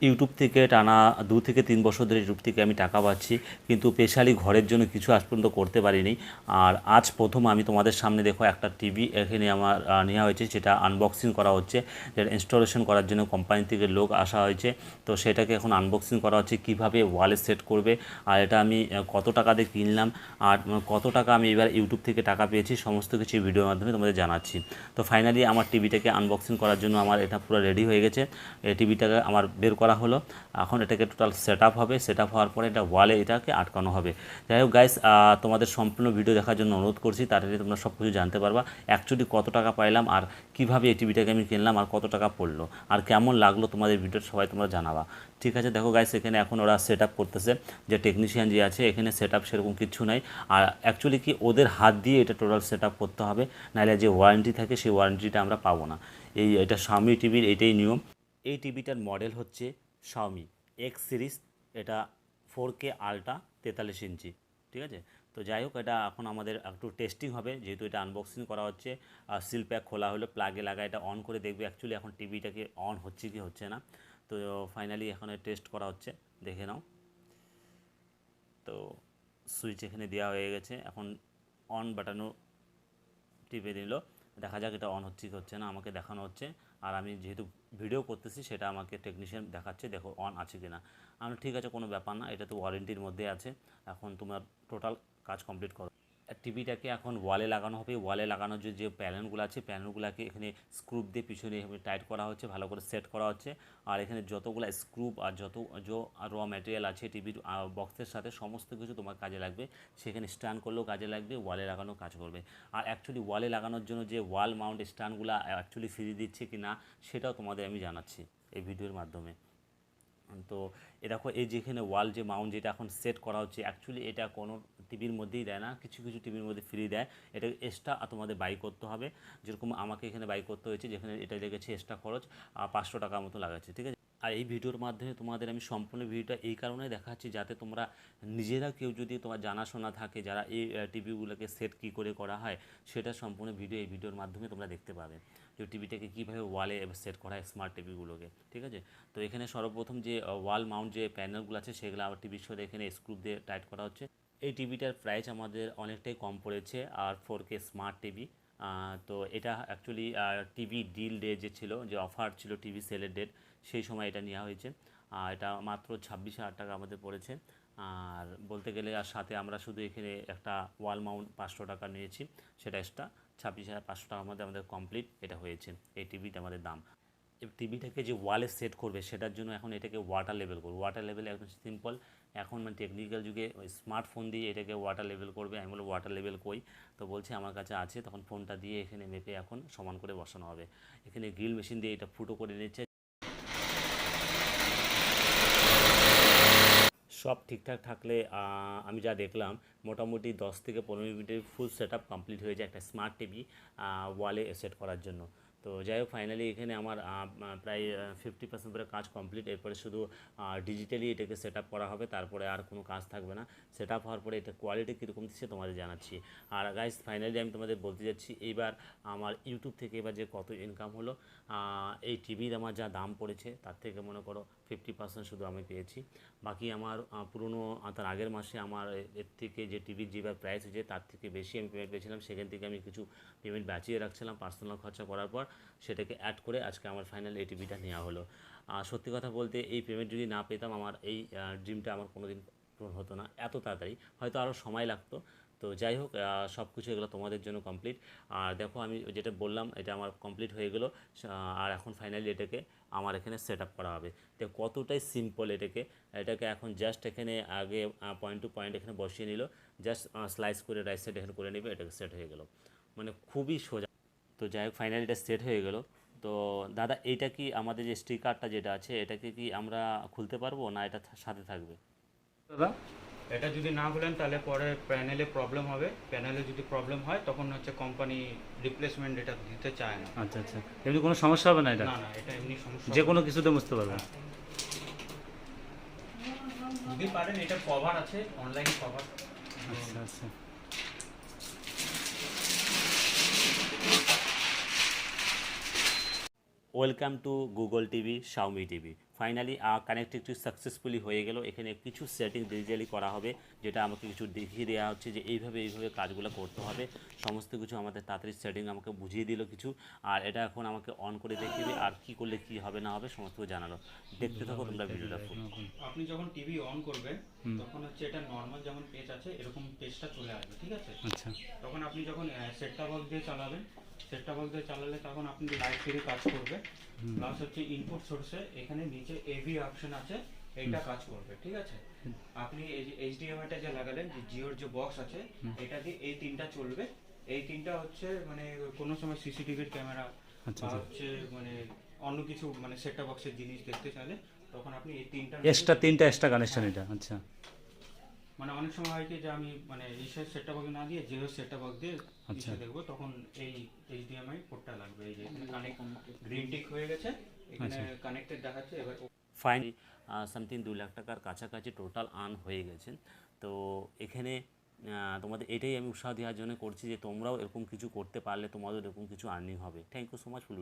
YouTube থেকে টানা 2 থেকে 3 বছর ধরে ইউটিউব থেকে আমি টাকা পাচ্ছি, কিন্তু স্পেশালি ঘরের জন্য কিছু আজ পর্যন্ত করতে পারিনি। আর আজ প্রথম আমি তোমাদের সামনে দেখো একটা টিভি এখানে আমার নেওয়া হয়েছে, যেটা আনবক্সিং করা হচ্ছে, যেটা ইনস্টলেশন করার জন্য কোম্পানি থেকে লোক আসা হয়েছে। তো সেটাকে এখন আনবক্সিং করা হচ্ছে, কিভাবে ওয়ালে সেট করবে, আর এটা আমি কত টাকা দিয়ে কিনলাম, আর কত টাকা আমি এবার ইউটিউব থেকে টাকা পেয়েছি, সমস্ত কিছু ভিডিওর মাধ্যমে তোমাদের জানাচ্ছি। তো ফাইনালি আমার টিভিটাকে আনবক্সিং করার জন্য আমার এটা পুরো রেডি হয়ে গেছে। এই টিভিটাকে আমার বের করা হলো, এখন এটাকে টোটাল সেট আপ হবে। সেট আপ হওয়ার পরে এটা ওয়ালে এটাকে আটকানো হবে। যাই হোক গাইস, তোমাদের সম্পূর্ণ ভিডিও দেখার জন্য অনুরোধ করছি, তাহলে তোমরা সব কিছু জানতে পারবা অ্যাকচুয়ালি কত টাকা পাইলাম, আর কীভাবে এই টিভিটাকে আমি কিনলাম, আর কত টাকা পড়লো, আর কেমন লাগলো তোমাদের ভিডিওটা সবাই তোমরা জানাবা। ঠিক আছে, দেখো গাইস, এখানে এখন ওরা সেট আপ করতেছে, যে টেকনিশিয়ান যে আছে এখানে সেট আপ সেরকম কিছু নাই। আর অ্যাকচুয়ালি কি ওদের হাত দিয়ে এটা টোটাল সেট আপ করতে হবে, নাহলে যে ওয়ারেন্টি থাকে সেই ওয়ারেন্টিটা আমরা পাবো না। এটা Xiaomi টিভির এটাই নিয়ম। এই টিভিটার মডেল হচ্ছে Xiaomi এক্স সিরিজ, এটা 4K আলট্রা 43 ইঞ্চি। ঠিক আছে, তো যাই হোক, এটা এখন আমাদের একটু টেস্টিং হবে, যেহেতু এটা আনবক্সিং করা হচ্ছে। আর সিল প্যাক খোলা হলো, প্লাগে লাগা, এটা অন করে দেখবে অ্যাকচুয়ালি এখন টিভিটাকে অন হচ্ছে কি হচ্ছে না। তো ফাইনালি এখন টেস্ট করা হচ্ছে, দেখে নাও। তো সুইচ এখানে দেওয়া হয়ে গেছে, এখন অন বাটনও টিপে দিল, দেখা যাক এটা অন হচ্ছে কি হচ্ছে না, আমাকে দেখানো হচ্ছে। আর আমি যেহেতু ভিডিও করতেছি সেটা আমাকে টেকনিশিয়ান দেখাচ্ছে, দেখো অন আছে কি না। আমি ঠিক আছে, কোনো ব্যাপার না, এটা তো ওয়ারেন্টির মধ্যে আছে, এখন তোমার টোটাল কাজ কমপ্লিট করো। টিভিটাকে এখন ওয়ালে লাগানো হবে। ওয়ালে লাগানোর যে প্যানেলগুলো আছে, প্যানেলগুলোকে এখানে স্ক্রুপ দিয়ে পিছনে টাইট করা হচ্ছে, ভালো করে সেট করা হচ্ছে। আর এখানে যতগুলো স্ক্রুপ আর যত র ম্যাটেরিয়াল আছে টিভির বক্সের সাথে, সমস্ত কিছু তোমার কাজে লাগবে। সেখানে স্ট্যান্ড করলেও কাজে লাগবে, ওয়ালে লাগানো কাজ করবে। আর অ্যাকচুয়ালি ওয়ালে লাগানোর জন্য যে ওয়াল মাউন্ট স্ট্যান্ডগুলো অ্যাকচুয়ালি ফ্রি দিচ্ছে কি না, সেটাও তোমাদের আমি জানাচ্ছি এই ভিডিওর মাধ্যমে। তো এ দেখো, এই যেখানে ওয়াল যে মাউন্ট যেটা এখন সেট করা হচ্ছে, অ্যাকচুয়ালি এটা কোনো টিভির মধ্যেই দেয় না, কিছু কিছু টিভির মধ্যে ফ্রি দেয়। এটা এক্সট্রা তোমাদের বাই করতে হবে, যেরকম আমাকে এখানে বাই করতে হয়েছে, যেখানে এটা লেগেছে এক্সট্রা খরচ 500 টাকার মতো লাগাচ্ছে। ঠিক আছে, আর এই ভিডিওর মাধ্যমে তোমাদের আমি সম্পূর্ণ ভিডিওটা এই কারণে দেখাচ্ছি, যাতে তোমরা নিজেরা কেউ যদি তোমার জানাশোনা থাকে, যারা এই টিভিগুলোকে সেট কী করে করা হয়, সেটা সম্পূর্ণ ভিডিও এই ভিডিওর মাধ্যমে তোমরা দেখতে পাবে, যে টিভিটাকে কীভাবে ওয়ালে সেট করা হয় স্মার্ট টিভিগুলোকে। ঠিক আছে, তো এখানে সর্বপ্রথম যে ওয়াল মাউন্ট যে প্যানেলগুলো আছে, সেগুলো আবার টিভির সাথে এখানে স্ক্রু দিয়ে টাইট করা হচ্ছে। এই টিভিটার প্রাইস আমাদের অনেকটাই কম পড়েছে, আর 4K স্মার্ট টিভি। তো এটা অ্যাকচুয়ালি টিভি ডিল ডে যে ছিল, যে অফার ছিল টিভি সেলের ডেট, সেই সময় এটা নেওয়া হয়েছে। এটা মাত্র 26,000 টাকা আমাদের পড়েছে। আর বলতে গেলে, আর সাথে আমরা শুধু এখানে একটা ওয়াল মাউন্ট 500 টাকা নিয়েছি, সেটা এক্সট্রা 26,500 টাকার মধ্যে আমাদের কমপ্লিট এটা হয়েছে এই টিভিটা আমাদের দাম। এই টিভিটাকে যে ওয়ালে সেট করবে, সেটার জন্য এখন এটাকে ওয়াটার লেভেল করবে। ওয়াটার লেভেল একদম সিম্পল, এখন মানে টেকনিক্যাল যুগে স্মার্টফোন দিয়ে এটাকে ওয়াটার লেভেল করবে। আমি বলবো ওয়াটার লেভেল কই, তো বলছে আমার কাছে আছে, তখন ফোনটা দিয়ে এখানে মেপে এখন সমান করে বসানো হবে। এখানে গ্রিল মেশিন দিয়ে এটা ফুটো করে নিচ্ছে। সব ঠিকঠাক থাকলে আমি যা দেখলাম, মোটামুটি 10 থেকে 15 মিনিটের ফুল সেট আপ কমপ্লিট হয়ে যায় একটা স্মার্ট টিভি ওয়ালে সেট করার জন্য। তো যাই হোক, ফাইনালি এখানে আমার প্রায় 50% করে কাজ কমপ্লিট। এরপরে শুধু ডিজিটালি এটাকে সেট আপ করা হবে, তারপরে আর কোনো কাজ থাকবে না। সেট আপ হওয়ার পরে এটা কোয়ালিটি কীরকম দিচ্ছে তোমাদের জানাচ্ছি। আর গাইস, ফাইনালি আমি তোমাদের বলতে যাচ্ছি, এইবার আমার ইউটিউব থেকে এবার যে কত ইনকাম হলো, এই টিভির আমার যা দাম পড়েছে, তার থেকে মনে করো 50% শুধু আমি পেয়েছি। বাকি আমার পুরনো তার আগের মাসে আমার এর থেকে যে টিভির যেবার প্রাইস হয়েছে, তার থেকে বেশি আমি পেমেন্ট পেয়েছিলাম। সেখান থেকে আমি কিছু পেমেন্ট বাঁচিয়ে রাখছিলাম পার্সোনাল খরচা করার পর, সেটাকে অ্যাড করে আজকে আমার ফাইনাল এই টিভিটা নেওয়া হলো। সত্যি কথা বলতে, এই পেমেন্ট যদি না পেতাম, আমার এই ড্রিমটা আমার কোনো দিন পূরণ হতো না এত তাড়াতাড়ি, হয়তো আরও সময় লাগতো। তো যাই হোক, সব কিছু এগুলো তোমাদের জন্য কমপ্লিট। আর দেখো, আমি যেটা বললাম এটা আমার কমপ্লিট হয়ে গেলো। আর এখন ফাইনালি এটাকে আমার এখানে সেট আপ করা হবে। তো কতটাই সিম্পল, এটাকে এখন জাস্ট এখানে আগে পয়েন্ট টু পয়েন্ট এখানে বসিয়ে নিল, জাস্ট স্লাইস করে রাইট সাইড এখানে করে নেবে, এটাকে সেট হয়ে গেল, মানে খুবই সোজা। তো যাই হোক, ফাইনালি এটা সেট হয়ে গেল। তো দাদা, এইটা কি আমাদের যে স্টিকারটা যেটা আছে, এটাকে কি আমরা খুলতে পারবো, না এটা সাথে থাকবে? দাদা, এটা যদি না খুলেন তাহলে পরে প্যানেলে প্রবলেম হবে। প্যানেলে যদি প্রবলেম হয় তখন হচ্ছে কোম্পানি রিপ্লেসমেন্ট এটা দিতে চায় না। আচ্ছা আচ্ছা, এমনি কোনো সমস্যা হবে না এটা? না না, এটা এমনি সমস্যা যে হবে কোনো না। কিছুতে বুঝতে পারবো? হ্যাঁ, যদি পারেন, এটা কভার আছে, অনলাইন কভার। আচ্ছা আচ্ছা। Welcome to Google TV Xiaomi TV finally কানেক্টিংটি সাকসেসফুলি হয়ে গেল। এখানে কিছু সেটিং ডিজিটালি করা হবে, যেটা আমাকে কিছু দেখিয়ে দেওয়া হচ্ছে যে এইভাবে কাজগুলো করতে হবে। সমস্ত কিছু আমাদের তাড়াতাড়ি সেটিং আমাকে বুঝিয়ে দিল কিছু, আর এটা এখন আমাকে অন করে দেখিয়ে আর কি করলে কি হবে না হবে সমস্ত কিছু জানালো। দেখতে থাকো তোমরা ভিডিওটা ফুল। আপনি যখন টিভি অন করবেন তখন হচ্ছে এটা নর্মাল যেমন পেজ আছে এরকম পেজটা চলে আসবে, ঠিক আছে? আচ্ছা তখন আপনি যখন সেটটা বক্স দিয়ে চালাবেন, সেটটা বক্স দিয়ে চালালে তখন আপনি লাইট থেকে কাজ করবে, প্লাস হচ্ছে ইনপুট সোর্সে এখানে নিচে এভি অপশন আছে, এইটা কাজ করবে, ঠিক আছে? আপনি এই যে এইচডিএমআইটা যে লাগালেন, যে জিওর যে বক্স আছে এটা দিয়ে এই তিনটা চলবে। এই তিনটা হচ্ছে মানে কোনো সময় সিসিটিভির ক্যামেরা আচ্ছা, বা আচ্ছা। হচ্ছে মানে অন্য কিছু মানে সেটটা বক্সের জিনিস দেখতে চাইলে তখন আপনি এই তিনটা তিনটা এক্সট্রা কানেকশন এটা। আচ্ছা মানে অনেক সময় হয় কি যে আমি মানে ইসের সেটটা বক্স না দিয়ে জিও সেটটা বক্স দিয়ে আচ্ছা। ইসে দেখবো, তখন এই এইচডিএমআই পোর্টটা লাগবে। এই যে এখানে কানেক্ট গ্রিন টিক হয়ে গেছে, এখানে কানেক্টেড দেখাচ্ছে। এবার ফাইনালি সামথিং 2 লাখ টাকার কাছাকাছি টোটাল আর্ন হয়ে গেছেন। তো এখানে তোমাদের এটাই আমি উৎসাহ দেওয়ার জন্য করছি যে তোমরাও এরকম কিছু করতে পারলে তোমাদের এরকম কিছু আর্নিং হবে। Thank you so much full.